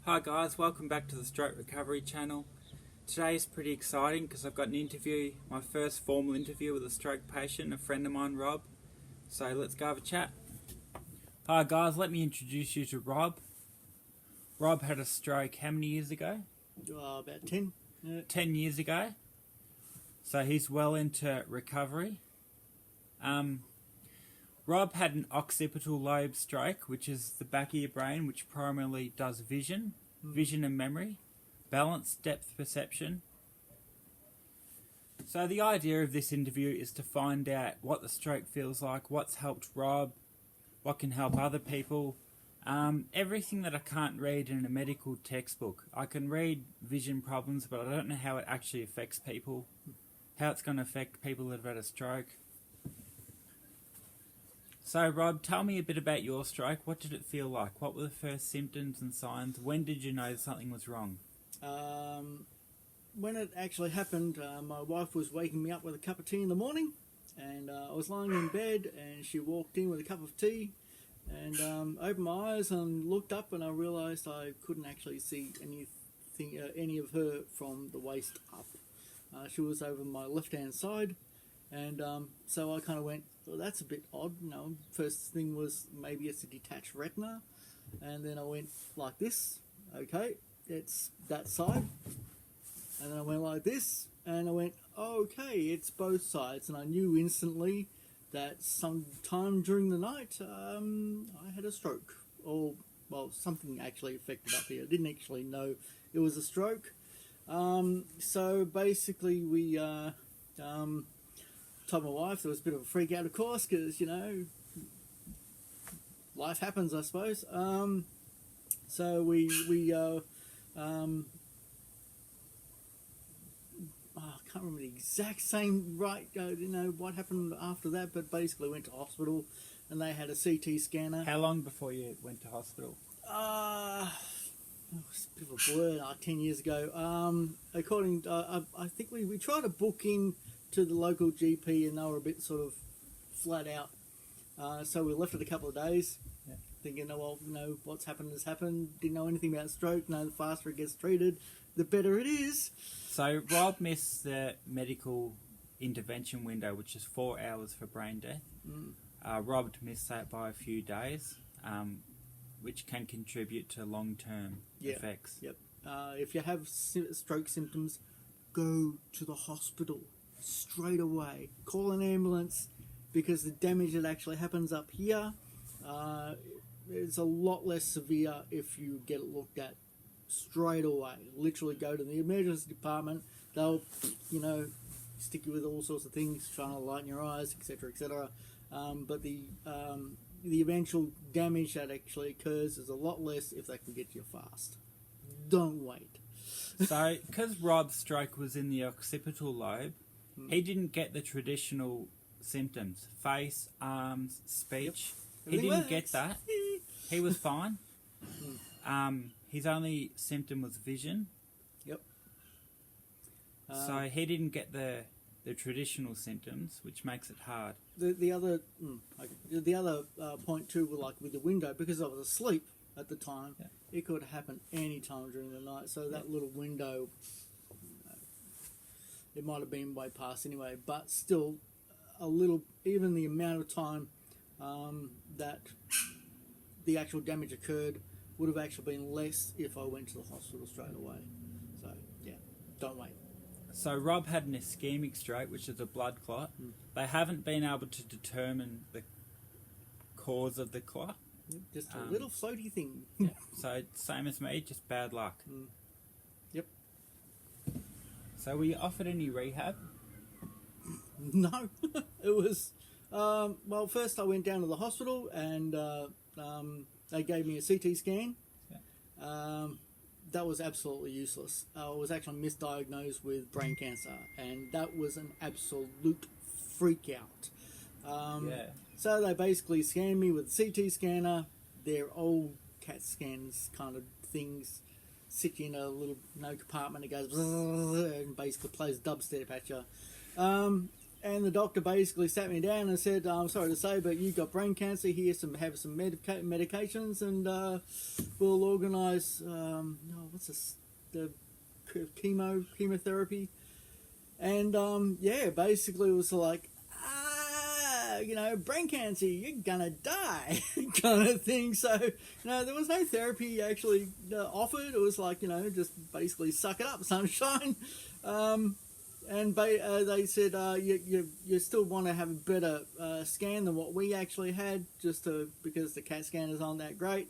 Hi guys, welcome back to the Stroke Recovery channel. Today is pretty exciting because I've got an interview, my first formal interview with a stroke patient, a friend of mine, Rob. So let's go have a chat. Hi guys, let me introduce you to Rob. Rob had a stroke how many years ago? About 10. Yeah. 10 years ago. So he's well into recovery. Rob had an occipital lobe stroke, which is the back of your brain, which primarily does vision and memory, balance, depth perception. So the idea of this interview is to find out what the stroke feels like, what's helped Rob, what can help other people, everything that I can't read in a medical textbook. I can read vision problems, but I don't know how it actually affects people, how it's going to affect people that have had a stroke. So Rob, tell me a bit about your stroke. What did it feel like? What were the first symptoms and signs? When did you know something was wrong? When it actually happened, my wife was waking me up with a cup of tea in the morning, and I was lying in bed, and she walked in with a cup of tea, and opened my eyes and looked up, and I realised I couldn't actually see any of her from the waist up. She was over my left-hand side, and so I kind of went, well, that's a bit odd. First thing was maybe it's a detached retina, and then I went like this. Okay, it's that side, and then I went like this, and I went, okay, it's both sides, and I knew instantly that sometime during the night I had a stroke, or well, something actually affected up here. I didn't actually know it was a stroke. So basically we told my wife. There was a bit of a freak out, of course, because life happens, I suppose. So we I can't remember the exact same what happened after that, but basically went to hospital, and they had a CT scanner. How long before you went to hospital? It was a bit of a blur, like 10 years ago. I think we tried to book in to the local GP, and they were a bit sort of flat out. So we left it a couple of days, thinking, what's happened has happened. Didn't know anything about stroke. The faster it gets treated, the better it is. So Rob missed the medical intervention window, which is 4 hours for brain death. Rob missed that by a few days, which can contribute to long-term effects. Yep. If you have stroke symptoms, go to the hospital straight away. Call an ambulance, because the damage that actually happens up here is a lot less severe if you get it looked at straight away. Literally go to the emergency department. They'll, stick you with all sorts of things, trying to lighten your eyes, etc., etc. But the eventual damage that actually occurs is a lot less if they can get you fast. Don't wait. So, because Rob's stroke was in the occipital lobe, he didn't get the traditional symptoms, face, arms, speech. He didn't get that. He was fine. His only symptom was vision. Yep. So he didn't get the traditional symptoms, which makes it hard. The other point too, with the window, because I was asleep at the time, it could happen any time during the night. So that little window, it might have been way past anyway, but still, even the amount of time that the actual damage occurred would have actually been less if I went to the hospital straight away. So don't wait. So Rob had an ischemic stroke, which is a blood clot. They haven't been able to determine the cause of the clot. Just a little floaty thing. So same as me, just bad luck. Yep. So were you offered any rehab? No. It was... first I went down to the hospital, and they gave me a CT scan. That was absolutely useless. I was actually misdiagnosed with brain cancer, and that was an absolute freak out. So they basically scanned me with a CT scanner. They're old CAT scans kind of things. Sit you in a little compartment. It goes and basically plays dubstep at you. And the doctor basically sat me down and said, "I'm sorry to say, but you've got brain cancer. Have some medications, and we'll organise what's this, the chemotherapy." And basically it was like, brain cancer, you're gonna die, kind of thing. So there was no therapy actually offered. It was like just basically suck it up, sunshine. And they said you still want to have a better scan than what we actually had, because the CAT scan aren't that great.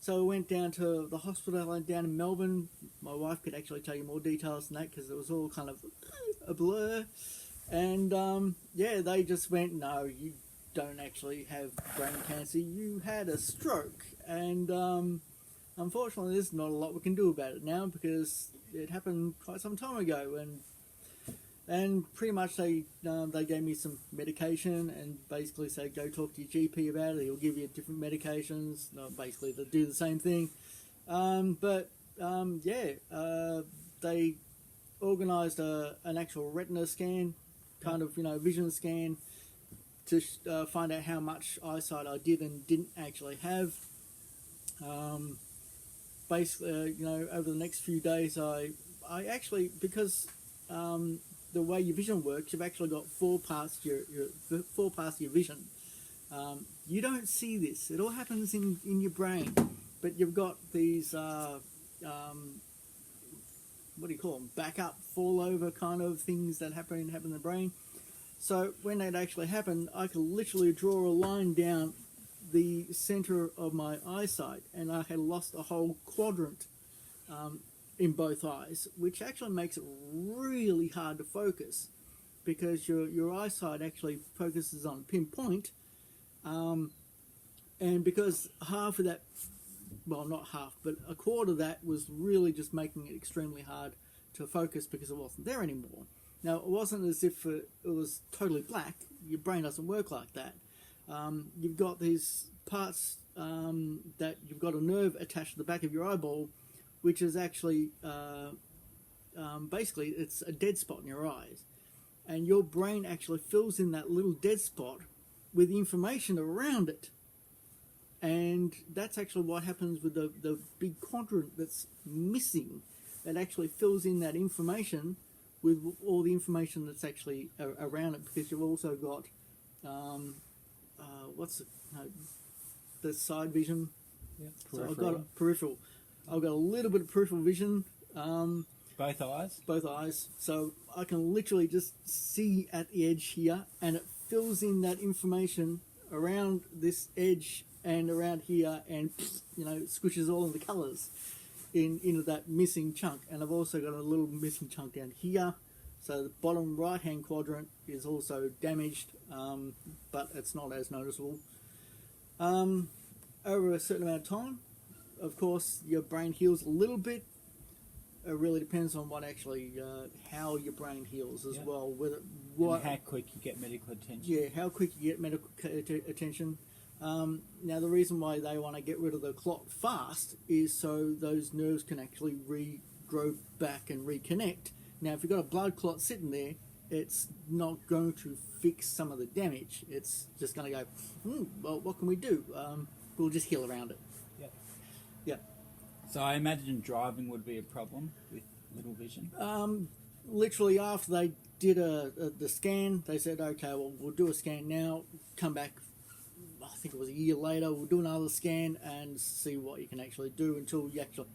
So I went down to the hospital down in Melbourne. My wife could actually tell you more details than that because it was all kind of a blur. And they just went, "No, you don't actually have brain cancer. You had a stroke." And unfortunately, there's not a lot we can do about it now because it happened quite some time ago. And pretty much they gave me some medication and basically said, "Go talk to your GP about it. He'll give you different medications." Basically to do the same thing. They organised an actual retina scan, kind of vision scan, to find out how much eyesight I did and didn't actually have. Over the next few days, I actually, because the way your vision works, you've actually got four parts to your vision. You don't see this; it all happens in your brain. But you've got these what do you call them? Backup, fall over kind of things that happen in the brain. So when that actually happened, I could literally draw a line down the center of my eyesight, and I had lost a whole quadrant in both eyes, which actually makes it really hard to focus because your eyesight actually focuses on pinpoint, and because half of that, well, not half, but a quarter of that was really just making it extremely hard to focus because it wasn't there anymore. Now, it wasn't as if it was totally black. Your brain doesn't work like that. You've got these parts that you've got a nerve attached to the back of your eyeball, which is actually, basically, it's a dead spot in your eyes. And your brain actually fills in that little dead spot with information around it. And that's actually what happens with the big quadrant that's missing. It actually fills in that information with all the information that's actually around it, because you've also got, the side vision. Yeah, so I've got peripheral. I've got a little bit of peripheral vision. Both eyes? Both eyes. So I can literally just see at the edge here, and it fills in that information around this edge and around here, and squishes all of the colours into that missing chunk. And I've also got a little missing chunk down here. So the bottom right-hand quadrant is also damaged, but it's not as noticeable. Over a certain amount of time, of course, your brain heals a little bit. It really depends on how your brain heals as well. And how quick you get medical attention. Yeah, how quick you get medical attention. Now, the reason why they want to get rid of the clot fast is so those nerves can actually regrow back and reconnect. Now, if you've got a blood clot sitting there, it's not going to fix some of the damage. It's just going to go, well, what can we do? We'll just heal around it. Yep. Yeah. So I imagine driving would be a problem with little vision. Literally after they did the scan, they said, okay, well, we'll do a scan now, come back, I think it was a year later, we'll do another scan and see what you can actually do until you actually,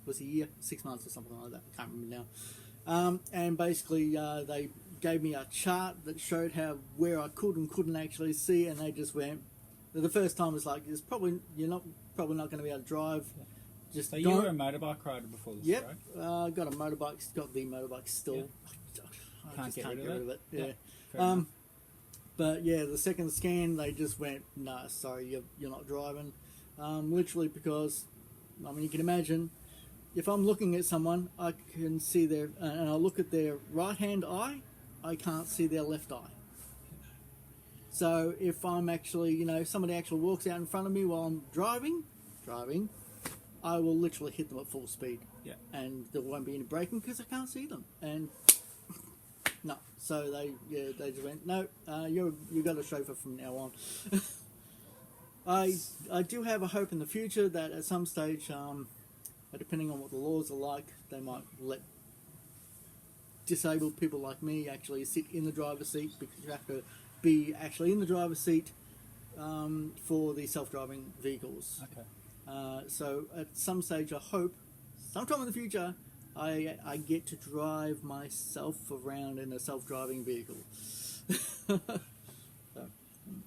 was it a year, 6 months or something like that, I can't remember now. And basically they gave me a chart that showed where I could and couldn't actually see, and they just went, the first time was like, you're probably not going to be able to drive. Just so you were a motorbike rider before the stroke? Yep, got the motorbike still. Yeah. I Can't just get can't rid get of rid of it. Yeah. Yeah. But yeah, the second scan, they just went, no, sorry, you're not driving. Literally because, I mean, you can imagine, if I'm looking at someone, I can see and I look at their right-hand eye, I can't see their left eye. So if I'm actually, if somebody actually walks out in front of me while I'm driving, I will literally hit them at full speed. Yeah. And there won't be any braking because I can't see them. And No. So they just went, no, you got a chauffeur from now on. I do have a hope in the future that at some stage, depending on what the laws are like, they might let disabled people like me actually sit in the driver's seat, because you have to be actually in the driver's seat for the self-driving vehicles. Okay. So at some stage, I hope, sometime in the future, I get to drive myself around in a self-driving vehicle.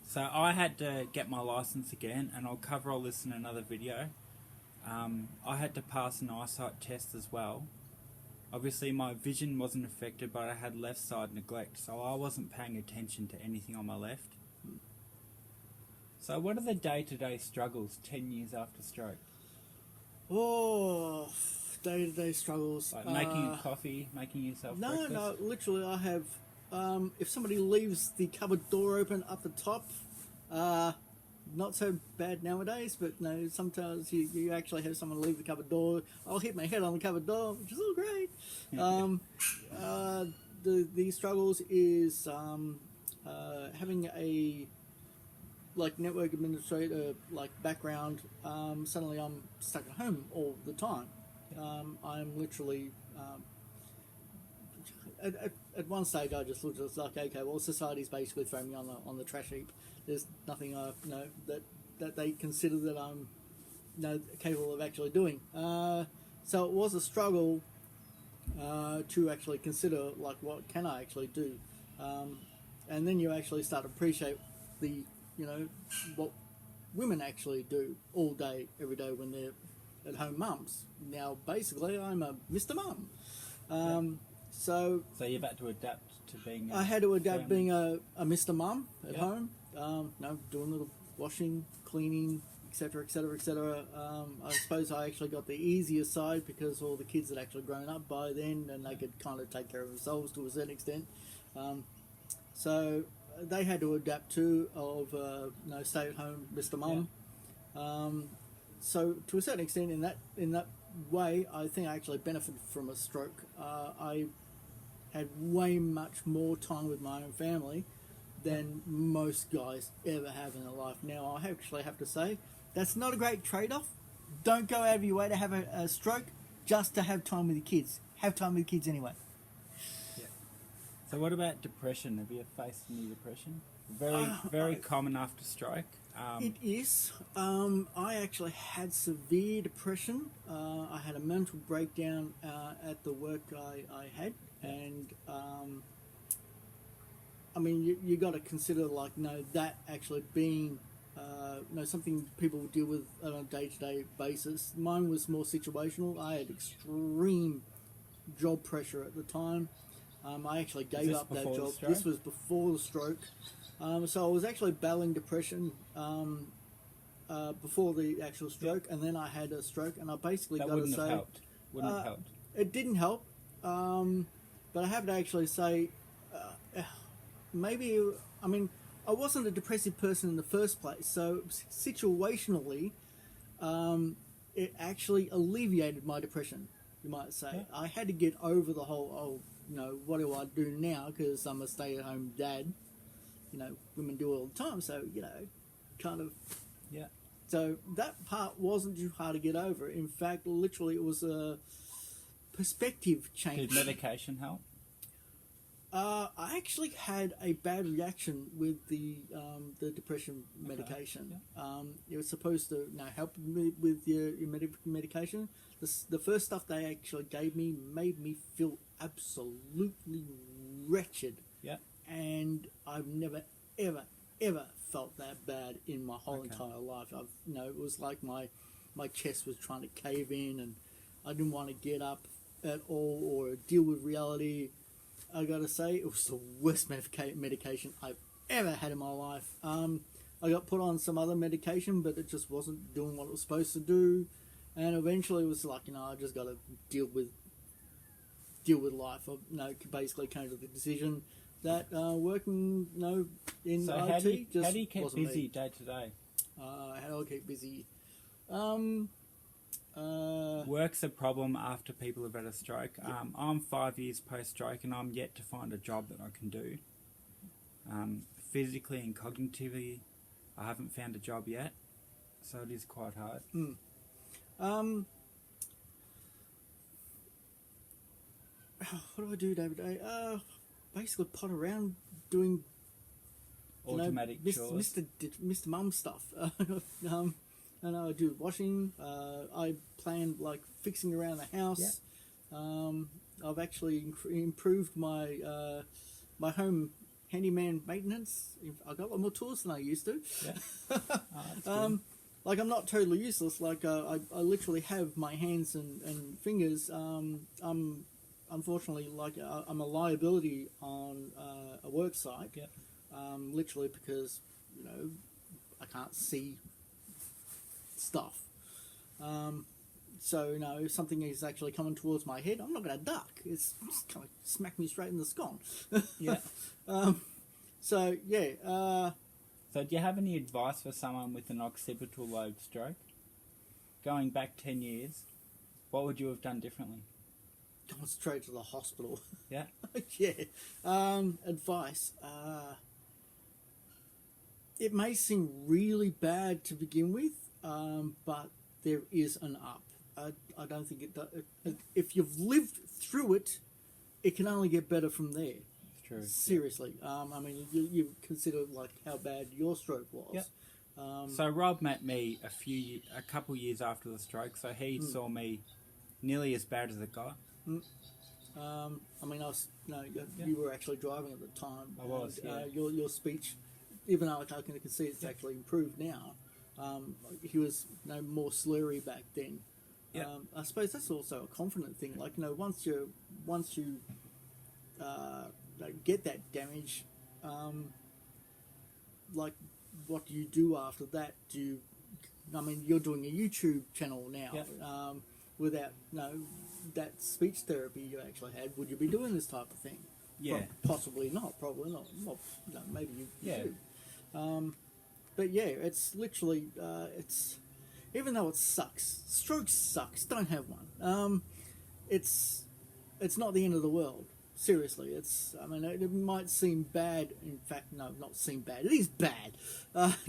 So I had to get my license again, and I'll cover all this in another video. I had to pass an eyesight test as well. Obviously my vision wasn't affected, but I had left side neglect, so I wasn't paying attention to anything on my left. So what are the day-to-day struggles 10 years after stroke? Oh, day-to-day struggles. Like making a coffee, making yourself breakfast? No, literally I have, if somebody leaves the cupboard door open up the top, not so bad nowadays, but no, sometimes you actually have someone leave the cupboard door. I'll hit my head on the cupboard door, which is all great. The struggles is having a network administrator background. Suddenly I'm stuck at home all the time. I'm literally at one stage I just looked at it like, okay, well, society's basically thrown me on the trash heap. There's nothing that they consider that I'm capable of actually doing. So it was a struggle to actually consider what can I actually do, and then you actually start to appreciate the what women actually do all day every day when they're at home mums. Now basically I'm a Mr. Mum. So you've had to adapt to being I had to adapt family. being a Mr. Mum at home. Doing a little washing, cleaning, etc., etc., etc. I suppose I actually got the easier side because all the kids had actually grown up by then and they could kind of take care of themselves to a certain extent. So they had to adapt too of stay at home Mr. Mum. So to a certain extent, in that way, I think I actually benefited from a stroke. I had way much more time with my own family than most guys ever have in their life. Now, I actually have to say, that's not a great trade-off. Don't go out of your way to have a stroke just to have time with your kids. Have time with your kids anyway. Yeah. So what about depression? Have you faced any depression? Very common after stroke. It is. I actually had severe depression. I had a mental breakdown at the work I had, and you got to consider that actually being something people deal with on a day-to-day basis. Mine was more situational. I had extreme job pressure at the time. I actually gave up that job. This was before the stroke. So I was actually battling depression before the actual stroke, and then I had a stroke, and I basically got to say... Wouldn't have helped. It didn't help, but I have to actually say, I wasn't a depressive person in the first place, so situationally, it actually alleviated my depression, you might say. Yeah. I had to get over the whole, what do I do now, because I'm a stay-at-home dad. Women do it all the time, so, kind of... Yeah. So that part wasn't too hard to get over. In fact, literally, it was a perspective change. Did medication help? I actually had a bad reaction with the depression medication. Yeah. It was supposed to help me with your medication. The first stuff they actually gave me made me feel absolutely wretched. Yeah. And I've never, ever, ever felt that bad in my whole entire life. It was like my chest was trying to cave in, and I didn't want to get up at all or deal with reality. I gotta say, it was the worst medication I've ever had in my life. I got put on some other medication, but it just wasn't doing what it was supposed to do. And eventually, it was like, I just got to deal with life. I basically came to the decision that working, in So IT just how do you keep wasn't busy me. day to day? How do I keep busy? What Work's a problem after people have had a stroke. I'm 5 years post-stroke and I'm yet to find a job that I can do. Physically and cognitively, I haven't found a job yet, so it is quite hard. What do I do day by day? Basically pot around doing Automatic chores. Mr. Mum stuff. And I do washing. I plan like fixing around the house. I've actually improved my my home handyman maintenance. I got a lot more tools than I used to. Like I'm not totally useless. Like I literally have my hands and fingers. I'm unfortunately like I'm a liability on a work site. Literally because I can't see stuff. So if something is actually coming towards my head, I'm not going to duck. It's just kind of smack me straight in the scone. So do you have any advice for someone with an occipital lobe stroke? Going back 10 years, what would you have done differently? Gone straight to the hospital. Yeah. Advice. It may seem really bad to begin with, but there is an up. I don't think it does. If you've lived through it, it can only get better from there. It's true. Seriously. I mean, you consider like how bad your stroke was. So Rob met me a couple years after the stroke, so he saw me nearly as bad as it got. I mean, you were actually driving at the time. I was. Your speech, even though I can see it's actually improved now. He was more slurry back then. I suppose that's also a confident thing. Like once you get that damage, like what do you do after that? You're doing a YouTube channel now. Without that speech therapy you actually had, would you be doing this type of thing? Possibly not. Probably not. Well, maybe you do. But it's literally it's even though it sucks, stroke sucks. Don't have one. It's not the end of the world. Seriously, it might seem bad. In fact, no, not seem bad. It is bad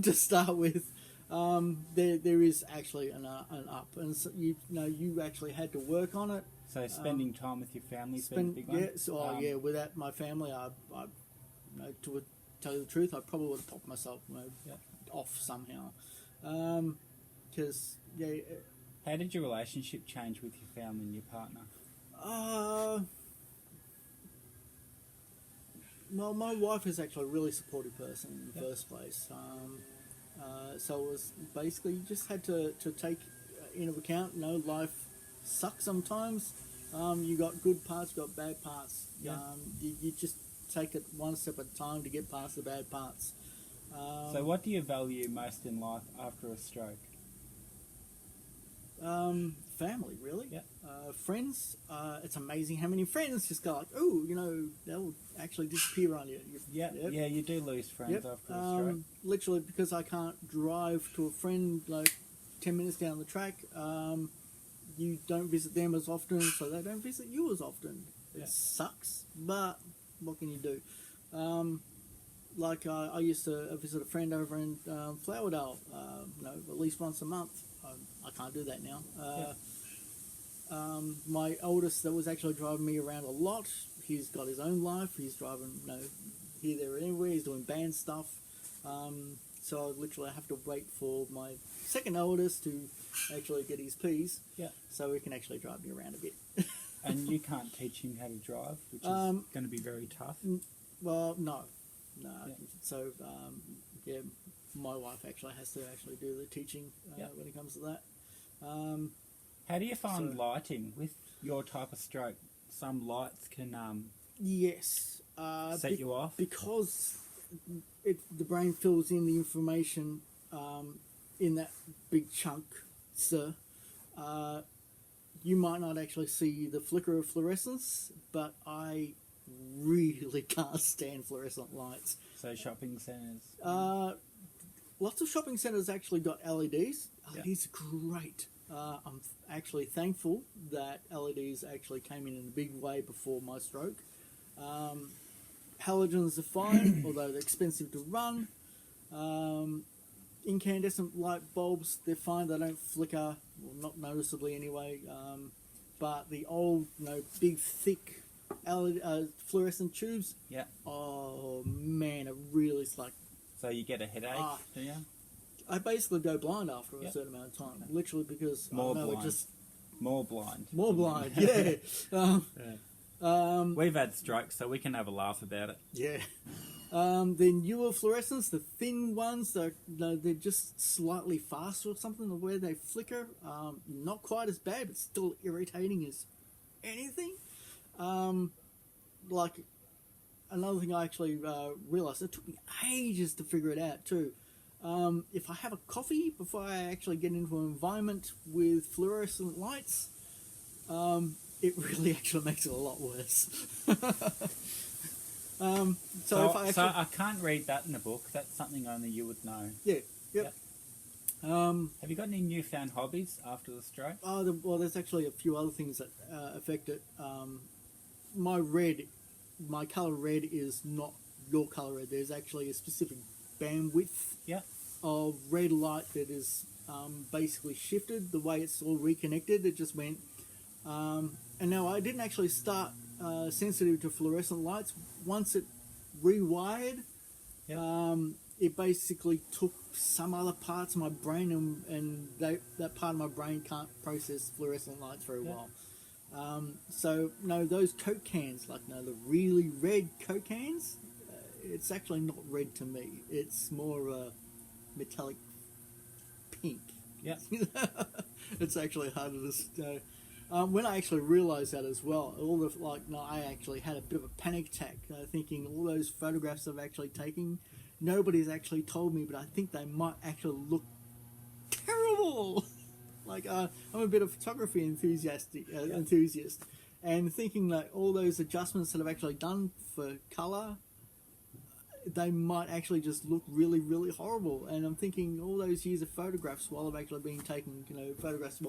to start with. There is actually an up, and so you actually had to work on it. So spending time with your family has been a big one? Without my family, I to tell you the truth, I probably would have popped myself off somehow. Because how did your relationship change with your family and your partner? Well, my wife is actually a really supportive person in the first place. So it was basically you just had to take into account, life sucks sometimes. You got good parts, you got bad parts. You just take it one step at a time to get past the bad parts. So what do you value most in life after a stroke? Family, really. Friends. It's amazing how many friends just go like, they'll actually disappear on you. You do lose friends after a stroke. Literally, because I can't drive to a friend like 10 minutes down the track. You don't visit them as often, so they don't visit you as often. It sucks, but what can you do? I used to visit a friend over in Flowerdale, at least once a month. I can't do that now. My oldest, that was actually driving me around a lot. He's got his own life. He's driving, here, there, and everywhere. He's doing band stuff. So I literally have to wait for my second oldest to actually get his P's. So he can actually drive me around a bit. And you can't teach him how to drive, which is going to be very tough. Well, no. So, my wife actually has to actually do the teaching when it comes to that. How do you find lighting with your type of stroke? Some lights can set you off because the brain fills in the information in that big chunk, sir. You might not actually see the flicker of fluorescence, but I really can't stand fluorescent lights. So shopping centres? Lots of shopping centres actually got LEDs. LEDs are great. I'm actually thankful that LEDs actually came in a big way before my stroke. Halogens are fine, although they're expensive to run. Incandescent light bulbs, they're fine, they don't flicker, well, not noticeably anyway. But the old, big, thick LED, fluorescent tubes, Yeah. oh man, it really is like... So you get a headache, do you? I basically go blind after a Yep. certain amount of time, literally because More I know blind. it just... More blind. More blind, yeah. We've had strokes, so we can have a laugh about it. Yeah. The newer fluorescents, the thin ones, they're just slightly faster or something, the way they flicker. Not quite as bad, but still irritating as anything. Like, another thing I actually realised, it took me ages to figure it out too. If I have a coffee before I actually get into an environment with fluorescent lights, it really actually makes it a lot worse. So if I actually... So I can't read that in a book. That's something only you would know. Yeah, yep. Have you got any newfound hobbies after the stroke? Well, there's actually a few other things that affect it. My colour red is not your colour red. There's actually a specific bandwidth of red light that is basically shifted. The way it's all reconnected, it just went. And now I didn't actually start sensitive to fluorescent lights. Once it rewired, it basically took some other parts of my brain, and that part of my brain can't process fluorescent lights very well. So, no, those Coke cans, the really red Coke cans, it's actually not red to me. It's more a metallic pink. Yeah. It's actually harder to... when I actually realised that as well, I actually had a bit of a panic attack, thinking all those photographs I've actually taken, nobody's actually told me, but I think they might actually look terrible. I'm a bit of photography enthusiast, and thinking that all those adjustments that I've actually done for colour, they might actually just look really, really horrible. And I'm thinking all those years of photographs while I've actually been taking, photographs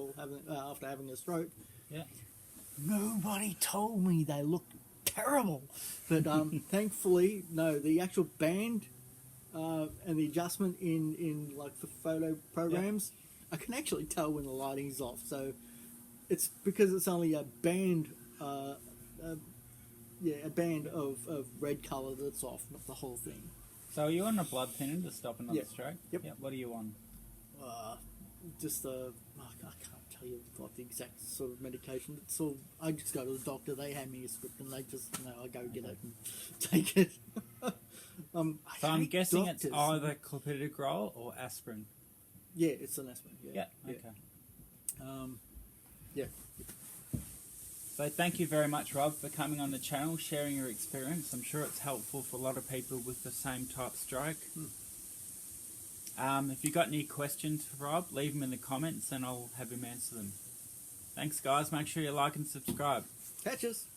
after having a stroke. Yeah. Nobody told me they looked terrible. But thankfully, no, the actual band and the adjustment in the photo programs, I can actually tell when the lighting's off. So it's because it's only a band, a band of red colour that's off, not the whole thing. So are you on a blood thinner to stop another stroke? Yep. What are you on? Just I can't tell you what the exact sort of medication. It's all, I just go to the doctor, they hand me a script, and they just, I go get it and take it. So I'm guessing it's either clopidogrel or aspirin. Yeah, it's an aspirin. Yeah. Okay. Yeah. So thank you very much, Rob, for coming on the channel, sharing your experience. I'm sure it's helpful for a lot of people with the same type stroke. If you've got any questions for Rob, leave them in the comments and I'll have him answer them. Thanks, guys. Make sure you like and subscribe. Catches.